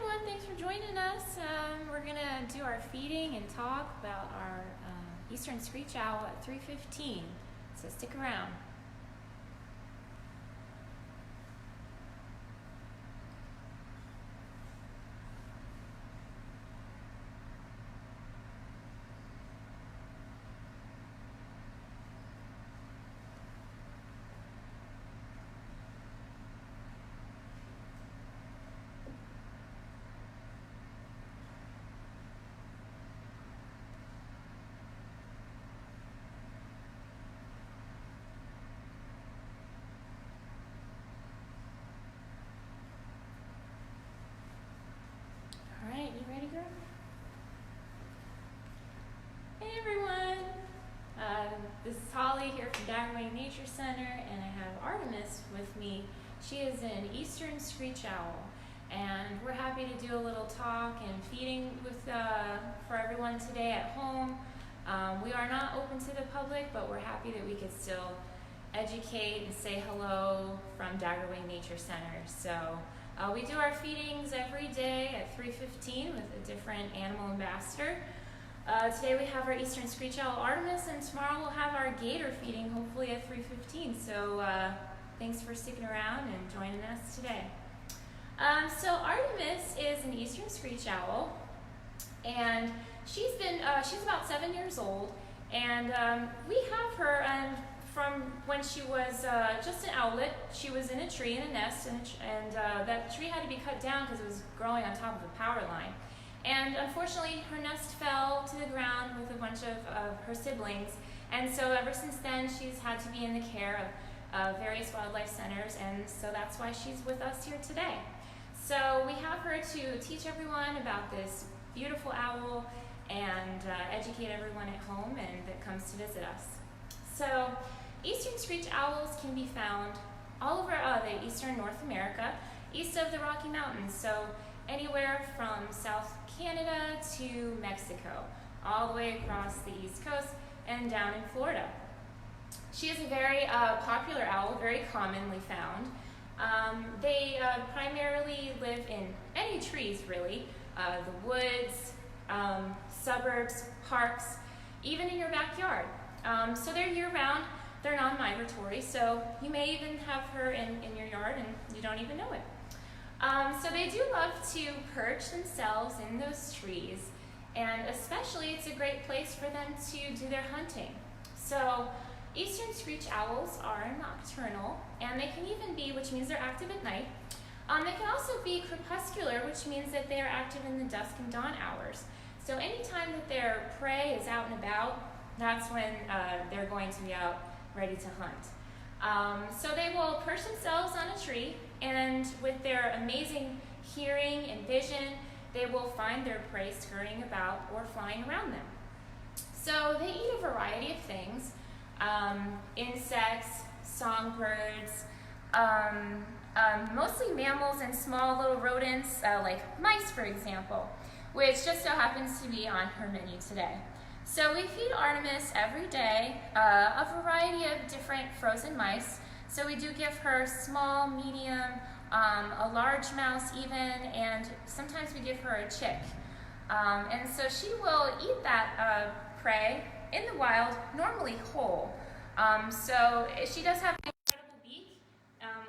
everyone, thanks for joining us. We're going to do our feeding and talk about our Eastern Screech Owl at 3:15, so stick around. Alright, you ready, girl? Hey everyone! This is Holly here from Daggerwing Nature Center, and I have Artemis with me. She is an Eastern Screech Owl, and we're happy to do a little talk and feeding for everyone today at home. We are not open to the public, but we're happy that we could still educate and say hello from Daggerwing Nature Center. So we do our feedings every day at 3:15 with a different animal ambassador. Today we have our Eastern Screech Owl Artemis, and tomorrow we'll have our gator feeding, hopefully at 3:15. So thanks for sticking around and joining us today. So Artemis is an Eastern Screech Owl, and she's about 7 years old, and we have her from when she was just an owlet. She was in a tree in a nest, and that tree had to be cut down because it was growing on top of a power line. And unfortunately, her nest fell to the ground with a bunch of her siblings, and so ever since then, she's had to be in the care of various wildlife centers, and so that's why she's with us here today. So we have her to teach everyone about this beautiful owl and educate everyone at home and that comes to visit us. So Eastern Screech Owls can be found all over the eastern North America, east of the Rocky Mountains, so anywhere from South Canada to Mexico, all the way across the East Coast and down in Florida. She is a very popular owl, very commonly found. They primarily live in any trees, really, the woods, suburbs, parks, even in your backyard. So they're year-round. They're non-migratory, so you may even have her in your yard and you don't even know it. So they do love to perch themselves in those trees, and especially it's a great place for them to do their hunting. So Eastern Screech Owls are nocturnal, and they can even be, which means they're active at night. They can also be crepuscular, which means that they are active in the dusk and dawn hours. So anytime that their prey is out and about, that's when they're going to be out ready to hunt. So they will perch themselves on a tree, and with their amazing hearing and vision, they will find their prey scurrying about or flying around them. So they eat a variety of things, insects, songbirds, mostly mammals and small little rodents like mice, for example, which just so happens to be on her menu today. So we feed Artemis every day a variety of different frozen mice. So we do give her small, medium, a large mouse even, and sometimes we give her a chick. And so she will eat that prey in the wild, normally whole. So she does have an incredible beak.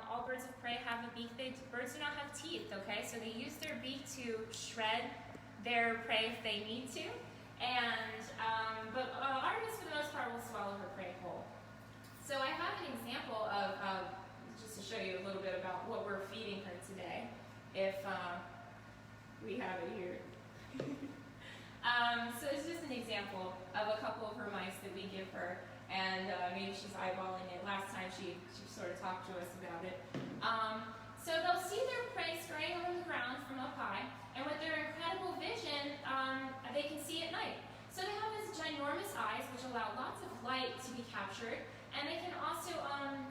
All birds of prey have a beak. Birds do not have teeth, okay? So they use their beak to shred their prey if they need to. But Artemis, for the most part, will swallow her prey whole. So I have an example of just to show you a little bit about what we're feeding her today, if we have it here. So it's just an example of a couple of her mice that we give her, and maybe she's eyeballing it. Last time she sort of talked to us about it. So they'll see their prey scurrying over the ground from up high, and with their incredible vision, they can see at night. So they have these ginormous eyes, which allow lots of light to be captured, and they can also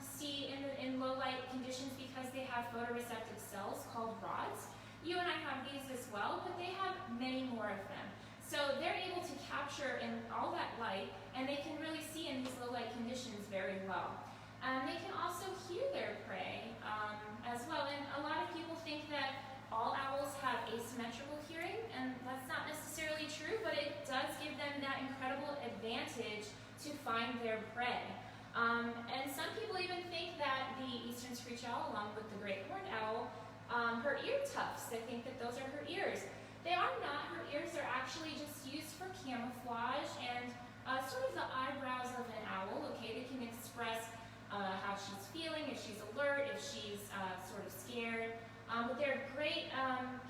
see in low light conditions because they have photoreceptive cells called rods. You and I have these as well, but they have many more of them. So they're able to capture in all that light, and they can really see in these low light conditions very well. They can also hear their prey as well, and a lot of people think that all owls have asymmetrical hearing, and that's not necessarily true, but it does give them that incredible advantage to find their prey. And some people even think that the Eastern Screech Owl, along with the great horned owl, her ear tufts, they think that those are her ears. They are not. Her ears are actually just used for camouflage and sort of the eyebrows of an owl, okay? They can express how she's feeling, if she's alert, if she's sort of scared. But they're great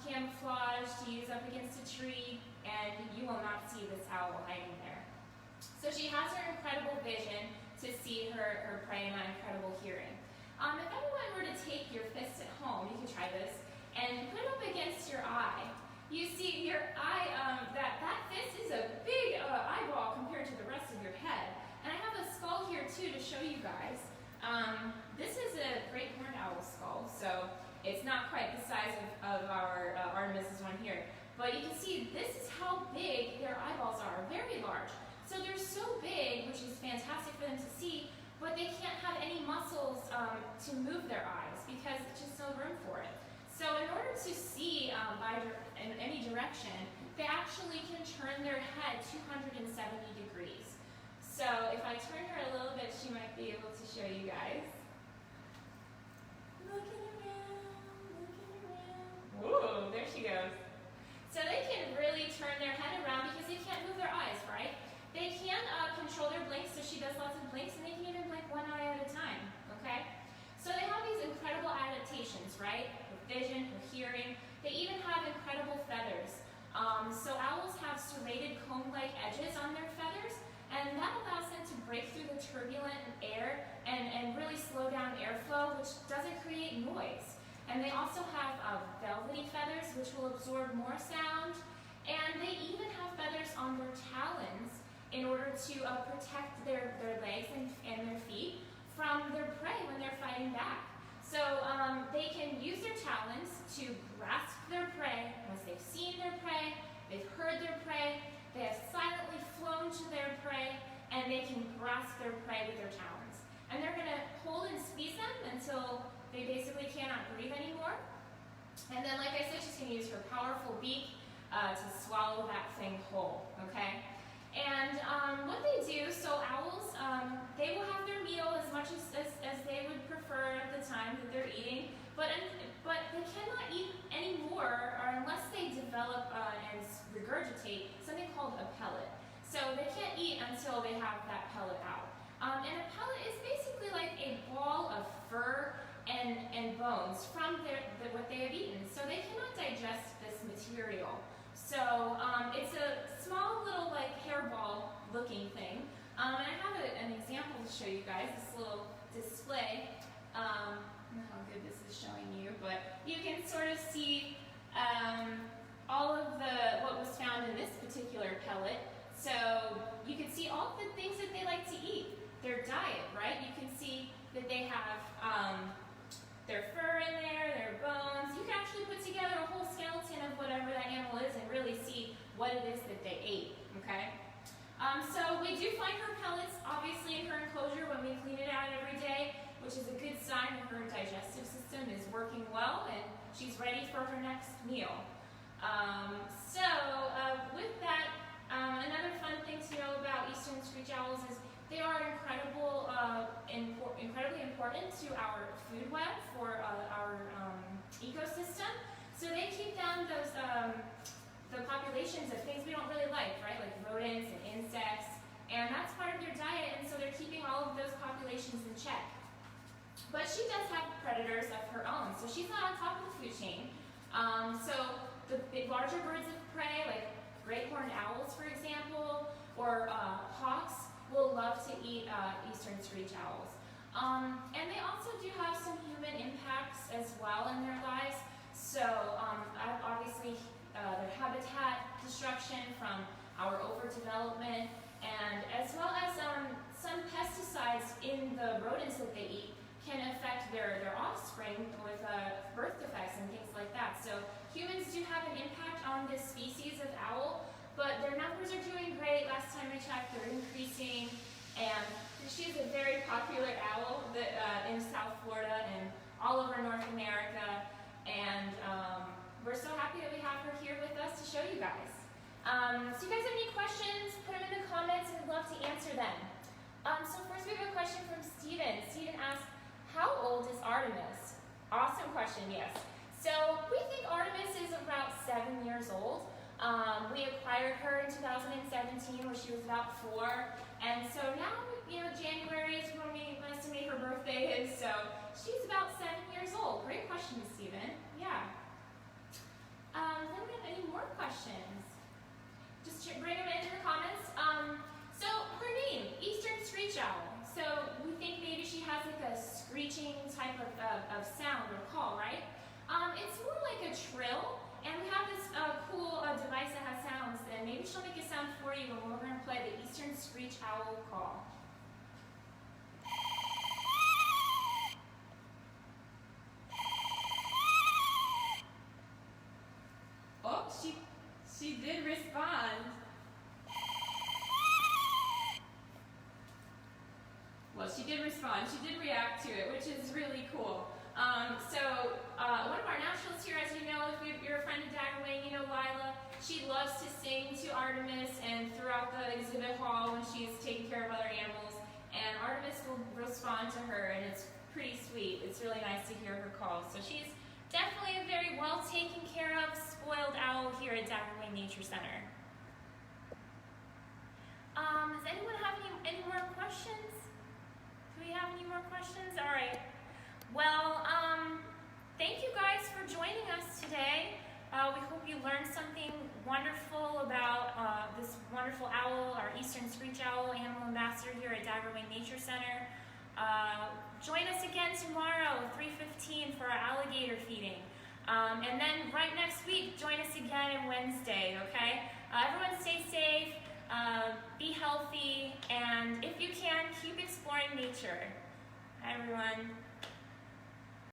camouflage to use up against a tree, and you will not see this owl hiding there. So she has her incredible vision to see her prey and that incredible hearing. If anyone were to take your fist at home, you can try this, and put it up against your eye, you see your eye, that fist is a big eyeball compared to the rest of your head. And I have a skull here too to show you guys. This is a great horned owl skull, so it's not quite the size of our Artemis' one here. But you can see this is how big their eyeballs are, very large. So they're so big, which is fantastic for them to see, but they can't have any muscles to move their eyes because there's just no room for it. So in order to see in any direction, they actually can turn their head 270 degrees. So if I turn her a little bit, she might be able to show you guys. Looking around. Whoa, there she goes. So they can really turn their head around because they can't move their eyes, right? They can control their blinks, so she does lots of blinks, and they can even blink one eye at a time, okay? So they have these incredible adaptations, right? Her vision, her hearing. They even have incredible feathers. So owls have serrated comb-like edges on their feathers, and that allows them to break through the turbulent air and really slow down airflow, which doesn't create noise. And they also have velvety feathers, which will absorb more sound, and they even have feathers on their talons in order to protect their legs and their feet from their prey when they're fighting back. So they can use their talons to grasp their prey. Once they've seen their prey, they've heard their prey, they have silently flown to their prey, and they can grasp their prey with their talons. And they're going to hold and squeeze them until they basically cannot breathe anymore. And then, like I said, she's going to use her powerful beak to swallow that thing whole, okay? And what they do, so owls, they will have their meal as much as they would prefer at the time that they're eating, but they cannot eat any more or unless they develop and regurgitate something called a pellet. So they can't eat until they have that pellet out. And a pellet is basically like a ball of fur and bones from what they have eaten. So they cannot digest this material. So it's a small little like hairball looking thing. And I have an example to show you guys, this little display. I don't know how good this is showing you, but you can sort of see all of what was found in this particular pellet. So you can see all the things that they like to eat, their diet, right? You can see that they have their fur in there, their bones. You can actually put together a whole skeleton of whatever that animal is and really see what it is that they ate, okay? So we do find her pellets, obviously, in her enclosure when we clean it out every day, which is a good sign that her digestive system is working well and she's ready for her next meal. With that, another fun thing to know about Eastern Screech Owls is they are incredibly important to our food web for our ecosystem. So they keep down those the populations of things we don't really like, right? Like rodents and insects, and that's part of their diet, and so they're keeping all of those populations in check. But she does have predators of her own, so she's not on top of the food chain. So the larger birds of prey, like great horned owls, for example, or hawks, will love to eat Eastern Screech Owls. And they also do have some human impacts as well in their lives. So obviously their habitat destruction from our overdevelopment, and as well as some pesticides in the rodents that they eat can affect their offspring with birth defects and things like that. So humans do have an impact on this species of owl, but their numbers are doing great. Last time I checked, they're increasing, and she's a very popular owl in South Florida and all over North America. And we're so happy that we have her here with us to show you guys. So you guys have any questions, put them in the comments and we'd love to answer them. So first we have a question from Steven. Steven asks, how old is Artemis? Awesome question, yes. So we think Artemis is about 7 years old. We acquired her in 2017 when she was about 4. And so now, January is when we estimate her birthday is, so she's about 7 years old. Great question, Stephen. Yeah. Then we have any more questions? Just bring them into the comments. So her name, Eastern Screech Owl. So we think maybe she has like a screeching type of sound or call, right? It's more like a trill, and we have this cool device that has sounds, and maybe she'll make a sound for you when we're going to play the Eastern Screech Owl call. Oh, she did respond. Well, she did respond. She did react to it, which is really cool. One of our naturalists here, as you know, if you're a friend of Daggerwing, you know Lila. She loves to sing to Artemis and throughout the exhibit hall when she's taking care of other animals. And Artemis will respond to her, and it's pretty sweet. It's really nice to hear her call. So she's definitely a very well taken care of, spoiled owl here at Daggerwing Nature Center. Does anyone have any more questions? Do we have any more questions? All right. Well, thank you guys for joining us today. We hope you learned something wonderful about this wonderful owl, our Eastern Screech Owl, animal ambassador here at Daggerwing Nature Center. Join us again tomorrow, 3:15, for our alligator feeding. And then right next week, join us again on Wednesday, okay? Everyone stay safe, be healthy, and if you can, keep exploring nature. Hi, everyone.